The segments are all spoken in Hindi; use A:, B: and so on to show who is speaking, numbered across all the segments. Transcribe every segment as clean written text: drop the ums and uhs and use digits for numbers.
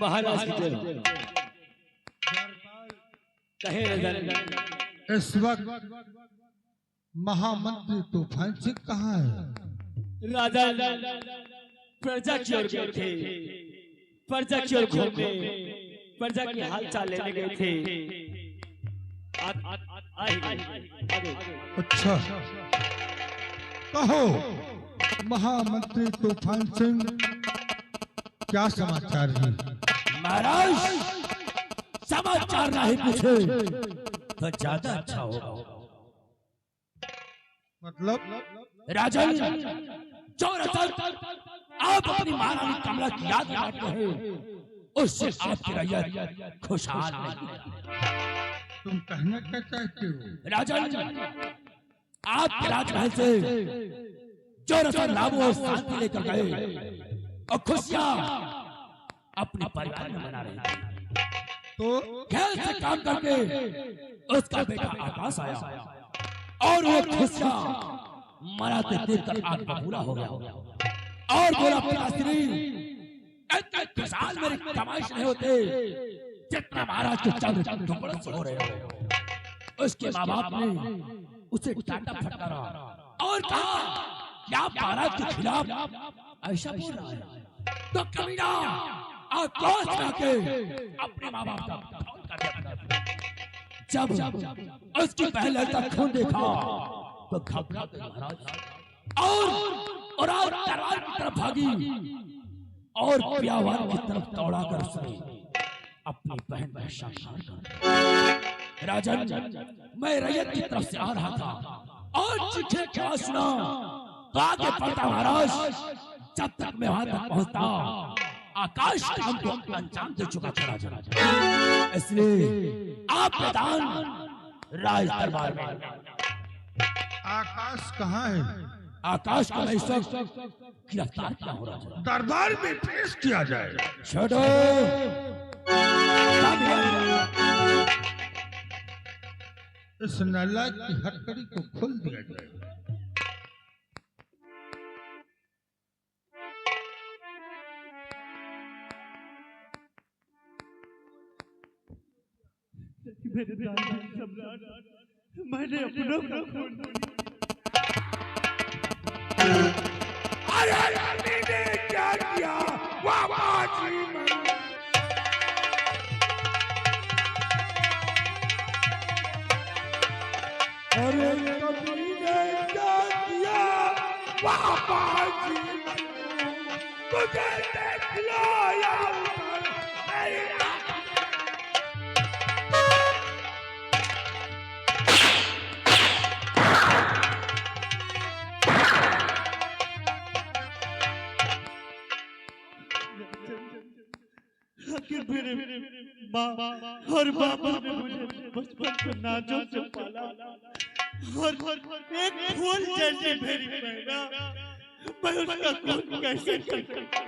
A: महाराज की जय कहे राजा।
B: इस वक्त महामंत्री तूफान सिंह कहाँ है?
A: राजा प्रजा की ओर गए थे, प्रजा की ओर घूमने, प्रजा की हाल चाल लेने गए थे।
B: अच्छा कहो महामंत्री तूफान सिंह क्या समाचार है?
C: महाराज समाचार नहीं पूछे तो ज्यादा अच्छा होगा।
B: मतलब
C: राजन जो रतन आप अपनी महारानी कमला की याद दिलाते हैं उससे आपकी रैयत खुशहाल नहीं।
B: तुम कहना क्या चाहते हो?
C: राजन आपके राजमहल से जो रतन लाभो और शांति लेकर गए और खुशियां अपने परिवार में मना रहे थे,
B: तो
C: खेल से काम करके उसका बेटा आकाश आया और वो खुशियां मनाते देखकर आग बबूला हो गया और बोला पिताश्री इतने खुशहाल मेरी कमाइश नहीं होते जितना महाराज के चंद टुकड़ों से हो रहे हो। उसके माँ बाप ने उसे डांटा फटकारा और कहा कि आप महाराज के खिलाफ ऐसा बोल रहा है तो कमीना आकाश में आके अपने माँ बाप का खून कर दिया। जब उसकी बहन लड़का खून देखा तो घबरा गई महाराज और दरबार की तरफ भागी और प्यावान की तरफ दौड़ाकर उसने अपनी बहन पर शासन कर। राजन मैं रैयत की तरफ से आ रहा था और चिट्ठी क्या सुना तो आगे बढ़ता महाराज। जब तक मैं वहां तक पहुंचता आकाश हमको अंजाम दे चुका था राजा, इसलिए आप प्रधान राज दरबार में।
B: आकाश कहाँ है?
C: आकाश को इस वक्त गिरफ्तार किया हो रहा।
B: दरबार में पेश किया जाए।
C: छोड़ो
B: इस नालायक की हथकड़ी को खोल दिया जाए।
D: मेरे सम्राट मैंने अपनों का खून
C: मैंने क्या किया
D: अरे कमीने क्या किया
C: मुझे देख लो यार।
D: मेरे माँ और बाबा ने मुझे बचपन से नाजों से पाला और एक फूल जैसी मेरी बहना मैं उसका खून कैसे कर सकता?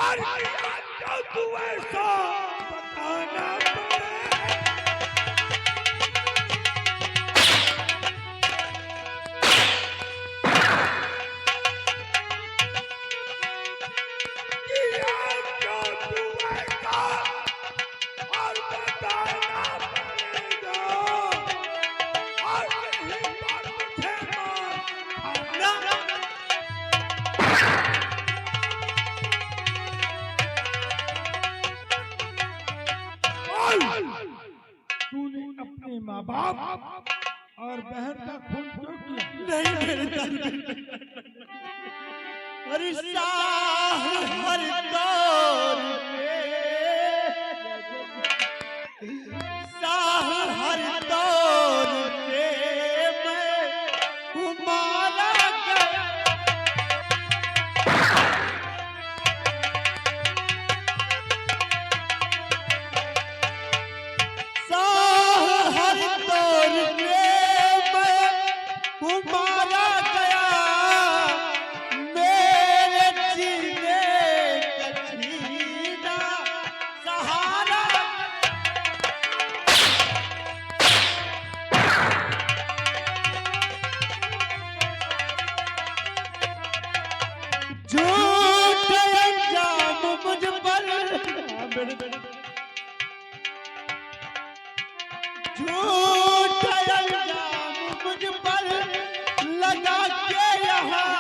C: और जो तू ऐसा बताना
B: तूने अपने माँ बाप और बहन का खून क्यों किया?
D: नहीं मेरे अरे शाह हर दौर शाह हर दौर मैं मारा गया। झूठा इल्जाम मुझ पर लगा के यहाँ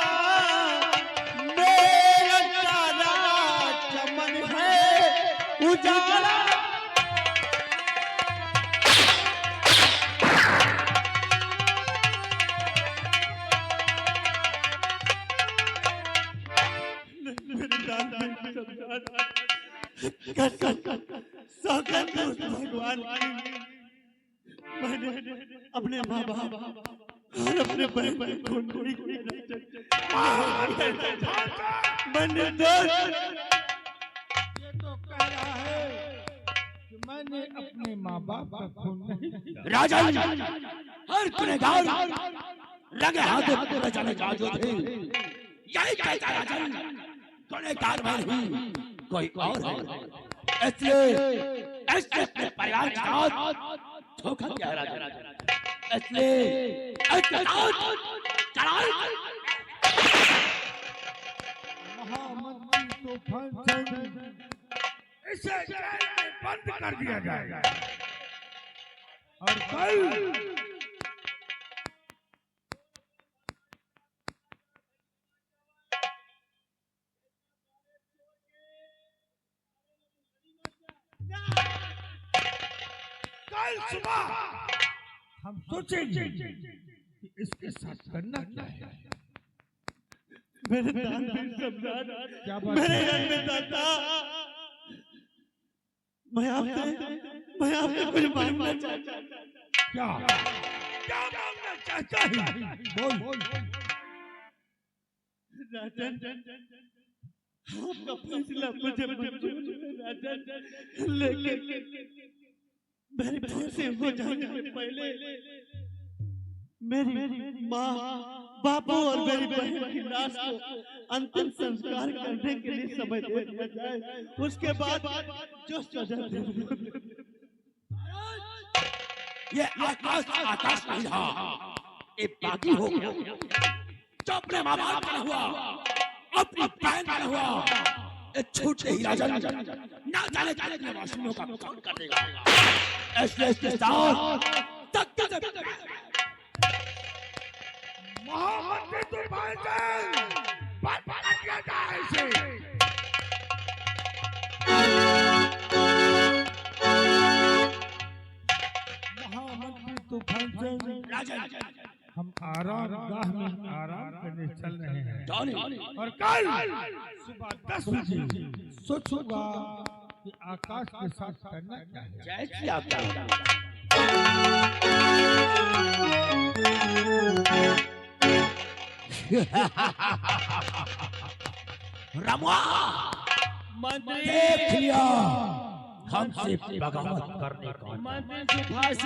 D: मेरा सारा चमन है उजाला। सौगंध उस भगवान की मैंने अपने माँ बाप और अपने बहन को नहीं किया। मैंने
B: ये तो कह रहा है कि मैंने अपने माँ बाप का खून नहीं किया।
C: राजा हर गुनहगार लगे हाथों पकड़े जाने का जो थे यही कहता राजा गुनहगार मैं नहीं कोई और है। इसलिए अपने परिवार के साथ धोखा किया है राजा। इसलिए
B: महामंत्री तूफान सिंह इसे जेल में बंद कर दिया जाएगा और कल सुबह हम सोचेंगे कि इसके साथ करना क्या है।
D: मेरे दानवीर सम्राट,
B: क्या बात
D: मेरे
B: है?
D: अन्नदाता, मैं आपसे कुछ मांगना चाहता हूं।
B: क्या क्या मांगना चाहता है? बोल
D: राजन, आपका फैसला मुझे मंजूर है राजन, लेकिन मेरे फांसी हो जाने से पहले मेरी माँ, बापू और मेरी बहन की लाश को अंतिम संस्कार करने के लिए समय दे दिया जाए। उसके बाद जो सजा दे
C: ये आकाश नहीं था, ये बाकी हो गया। जो अपने माँ बाप का हुआ, अपनी बहन का हुआ, ये छोटे ही राजा ना जाने कितने वासियों का कौन कर देगा। इसके साथ
B: महामंत्री तूफान सिंह बंद कर दिया जाए इसे। महामंत्री तूफान सिंह,
C: राजा
B: हम आराम गाह में आराम करने चल रहे हैं
C: जाने
B: और कल सुबह 10 बजे सोचूंगा कि आकाश के साथ करना क्या है।
C: जैसी आपका रमुआ
A: मंत्री
C: देख लिया हमसे बगावत करने का।
A: मंत्री सुभाष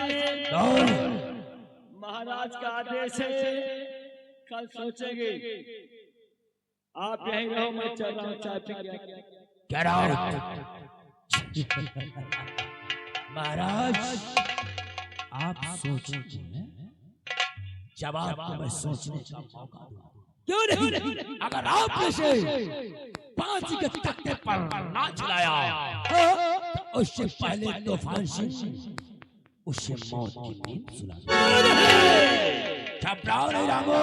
A: महाराज का आदेश है, कल सोचेंगे। आप यहीं रहो, मैं चल रहा हूँ चाय पी के।
C: Get out! महाराज आप सोचिए, जवाब को मैं सोचने का मौका दूं। क्यों नहीं? अगर आपने से फांसी के तख्ते पर ना चलाया तो उससे पहले तूफान सिंह उसे मौत की नींद सुला। घबराओ नहीं रामो,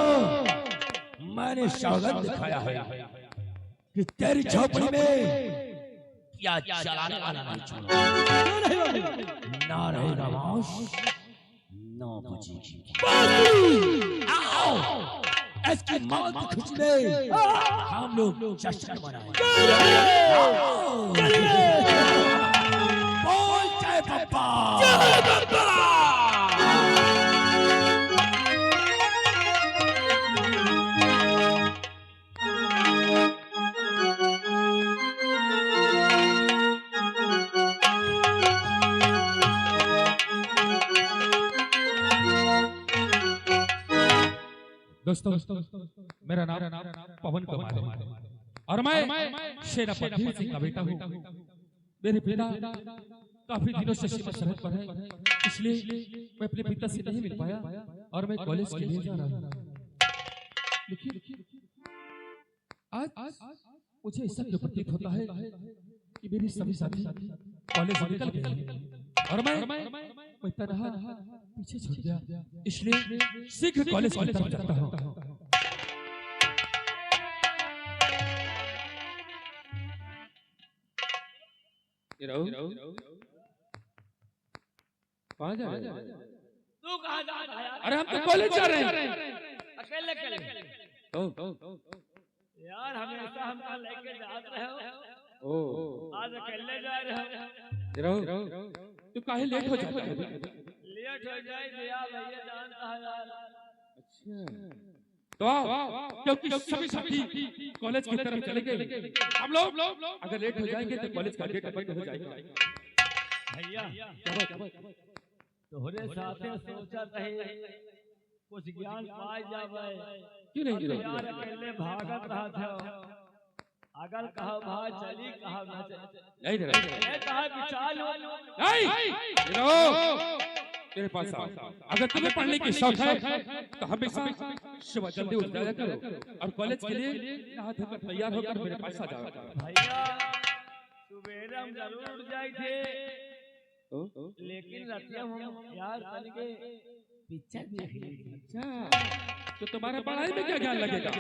C: मैंने सौगंध दिखाया है कि तेरी झोपड़ी में क्या चलाने वाला नहीं छोड़ा। ना रहेगा मांस, ना बचेगी। आओ, इसकी मौत की खुशी में हम लोग जश्न मनाएंगे। बोल जय पप्पा।
E: दोस्तों, मेरा नाम पवन कुमार है और मैं सेनापति सिंह का बेटा हूँ। मेरे पिता काफी दिनों से सीमा सरहद पर है, इसलिए मैं अपने पिता से नहीं मिल पाया और मैं कॉलेज के लिए जा रहा हूँ। देखिए, आज मुझे ऐसा क्यों प्रतीत होता है कि मेरी सभी साथी कॉलेज निकल गए हैं और मैं मैं तनहा पीछे छूट गया, इसलिए शीघ्र कॉलेज की तरफ जाता हूँ। कहाँ जा रहे हैं?
A: तू कहाँ जा रहा है यार?
E: अरे हम तो कॉलेज जा रहे हैं।
A: अकेले अकेले यार, हमेशा हम कहाँ लेके जा रहे हो, आज अकेले जा रहे हो।
E: तू काहे लेट हो जाता है?
A: लेट हो जाए तो यार भैया जानता है यार।
E: तो आओ, क्योंकि सभी साथी कॉलेज की तरफ चले गए। हम लोग अगर लेट हो जाएंगे तो कॉलेज का गेट बंद हो जाएगा।
A: भैया तोहरे साथे सोचा रहे कुछ ज्ञान पाए जावे,
E: क्यों नहीं
A: यार अकेले भागत रहा था। अगर कहा भाई चली, कहा ना चली,
E: नहीं
A: कहा विचार हो
E: नहीं तेरे पास आओ। अगर तुम्हें पढ़ने की शौक है तो हमेशा सुबह जल्दी उठ जाया करो और कॉलेज के लिए नहा धोकर तैयार होकर मेरे पास आ जाओ।
A: भैया सुबह हम जरूर उठ जाए थे, लेकिन रतिया हम यार तनिके पिक्चर देख ली।
E: अच्छा, तो तुम्हारा पढ़ाई में क्या ज्ञान लगेगा?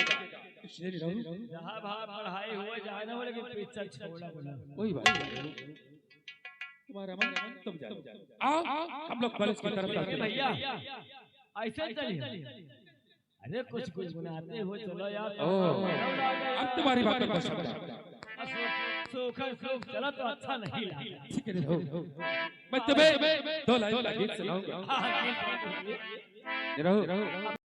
A: जहाँ भाई पढ़ाई हुआ जाए ना, लेकिन पिक्चर छोड़ा बोला
E: वही बात। तुम्हारा मन तुम जाओ। आओ हम लोग कॉलेज की तरफ चलते हैं।
A: भैया ऐसे चलिए, अरे कुछ गुनगुनाते हो चलो यार।
E: अब तुम्हारी बातों को समझा।
A: सूख चला तो अच्छा नहीं लगा।
E: ठीक है, मैं तुम्हें 2 लाइन का गीत सुनाऊंगा।
A: हाँ,